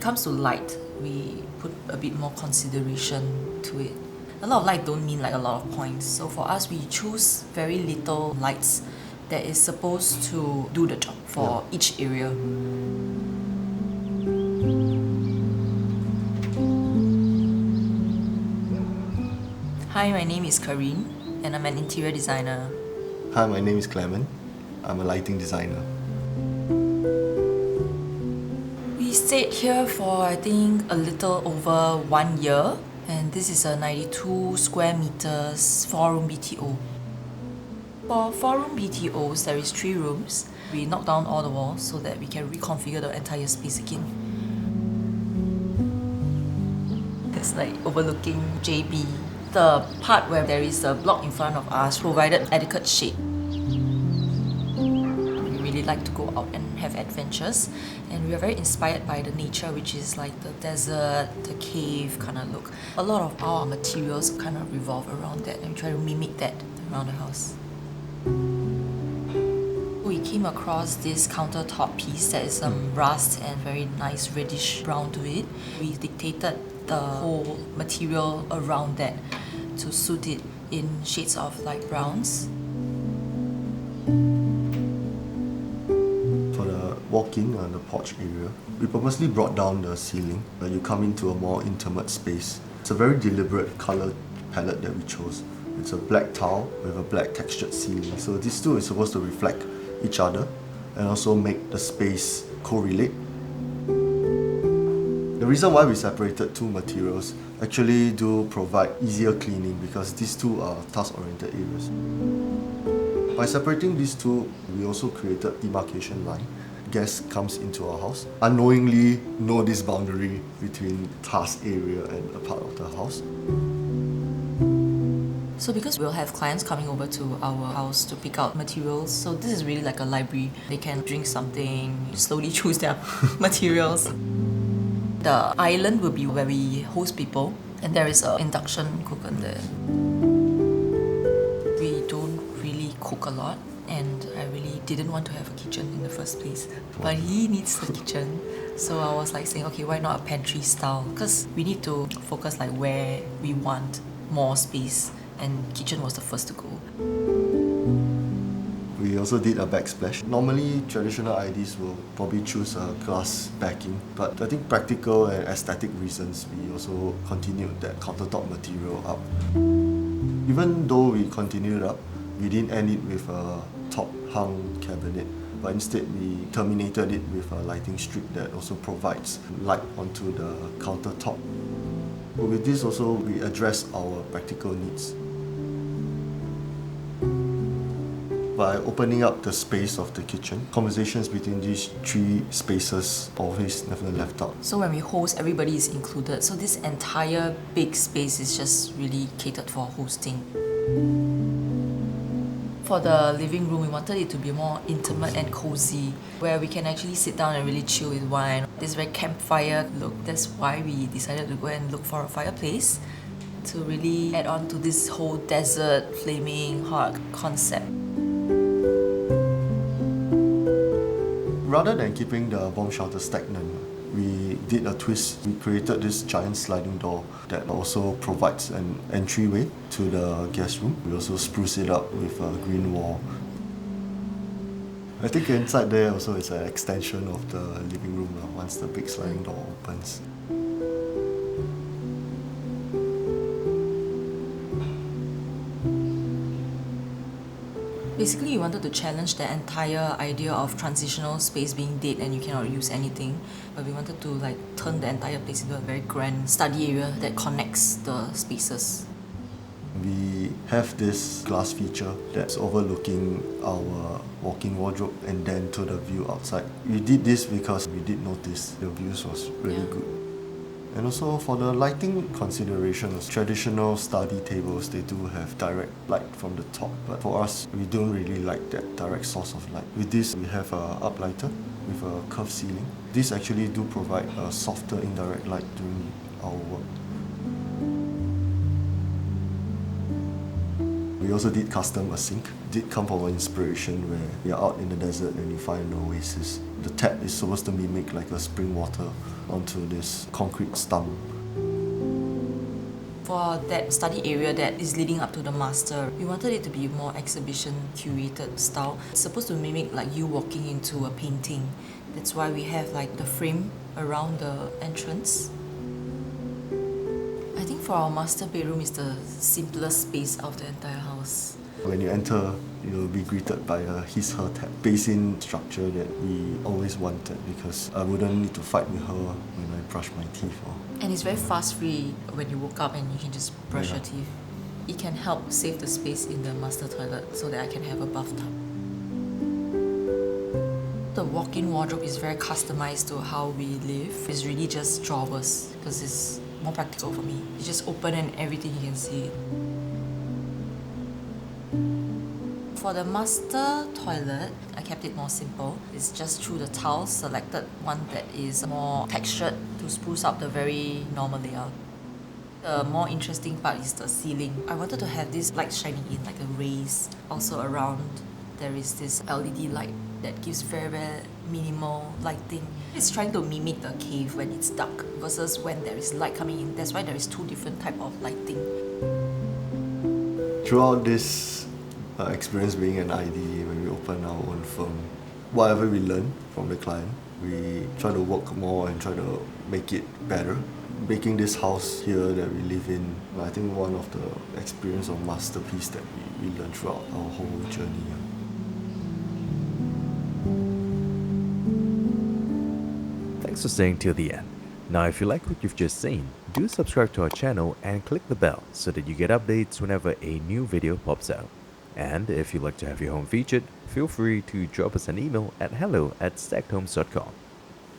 comes to light, we put a bit more consideration to it. A lot of light don't mean like a lot of points. So for us, we choose very little lights that is supposed to do the job for each area. Hi, my name is Careen and I'm an interior designer. Hi, my name is Clement. I'm a lighting designer. We stayed here for I think a little over 1 year, and this is a 92 square meters 4-room BTO. For 4-room BTOs, there is 3 rooms. We knocked down all the walls so that we can reconfigure the entire space again. It's like overlooking JB. The part where there is a block in front of us provided adequate shade. We really like to go out and have adventures, and we are very inspired by the nature, which is like the desert, the cave kind of look. A lot of our materials kind of revolve around that, and we try to mimic that around the house. We came across this countertop piece that is rust and very nice reddish brown to it. We dictated the whole material around that to suit it in shades of light browns. For the walk-in the porch area, we purposely brought down the ceiling. You come into a more intimate space. It's a very deliberate color palette that we chose. It's a black tile with a black textured ceiling. So these two is supposed to reflect each other and also make the space correlate. The reason why we separated two materials actually do provide easier cleaning because these two are task-oriented areas. By separating these two, we also created demarcation line. Guest comes into our house, unknowingly know this boundary between task area and a part of the house. So because we'll have clients coming over to our house to pick out materials, so this is really like a library. They can drink something, slowly choose their materials. The island will be where we host people, and there is an induction cooker there. We don't really cook a lot, and I really didn't want to have a kitchen in the first place. But he needs a kitchen, so I was like saying, okay, why not a pantry style? Because we need to focus like where we want more space, and kitchen was the first to go. We also did a backsplash. Normally, traditional IDs will probably choose a glass backing, but I think practical and aesthetic reasons, we also continued that countertop material up. Even though we continued up, we didn't end it with a top-hung cabinet, but instead we terminated it with a lighting strip that also provides light onto the countertop. But with this also, we address our practical needs. By opening up the space of the kitchen, conversations between these 3 spaces always never left out. So when we host, everybody is included. So this entire big space is just really catered for hosting. For the living room, we wanted it to be more intimate and cozy, where we can actually sit down and really chill with wine. This very campfire look. That's why we decided to go and look for a fireplace to really add on to this whole desert, flaming hot concept. Rather than keeping the bomb shelter stagnant, we did a twist. We created this giant sliding door that also provides an entryway to the guest room. We also spruce it up with a green wall. I think inside there also is an extension of the living room once the big sliding door opens. Basically, we wanted to challenge the entire idea of transitional space being dead and you cannot use anything. But we wanted to like turn the entire place into a very grand study area that connects the spaces. We have this glass feature that's overlooking our walk-in wardrobe and then to the view outside. We did this because we did notice the views was really good. And also for the lighting considerations, traditional study tables, they do have direct light from the top. But for us, we don't really like that direct source of light. With this, we have a uplighter with a curved ceiling. These actually do provide a softer indirect light during our work. We also did custom a sink. Did come from an inspiration where you're out in the desert and you find an oasis. The tap is supposed to mimic like a spring water onto this concrete stump. For that study area that is leading up to the master, we wanted it to be more exhibition curated style. It's supposed to mimic like you walking into a painting. That's why we have like the frame around the entrance. I think for our master bedroom is the simplest space of the entire house. When you enter, you'll be greeted by a his-her tap, basin structure that we always wanted because I wouldn't need to fight with her when I brush my teeth. And it's very fast free when you woke up and you can just brush your teeth. It can help save the space in the master toilet so that I can have a bathtub. The walk-in wardrobe is very customized to how we live. It's really just drawers because it's more practical for me. You just open and everything you can see. For the master toilet, I kept it more simple. It's just through the tiles, selected one that is more textured to spruce up the very normal layout. The more interesting part is the ceiling. I wanted to have this light shining in, like a rays. Also around, there is this LED light that gives very, very minimal lighting. It's trying to mimic the cave when it's dark versus when there is light coming in. That's why there is two different types of lighting. Throughout this experience being an ID, when we open our own firm, whatever we learn from the client, we try to work more and try to make it better. Making this house here that we live in, I think one of the experience or masterpiece that we learned throughout our whole journey. Thanks for staying till the end. Now if you like what you've just seen, do subscribe to our channel and click the bell so that you get updates whenever a new video pops out. And if you'd like to have your home featured, feel free to drop us an email at hello@stakedhomes.com.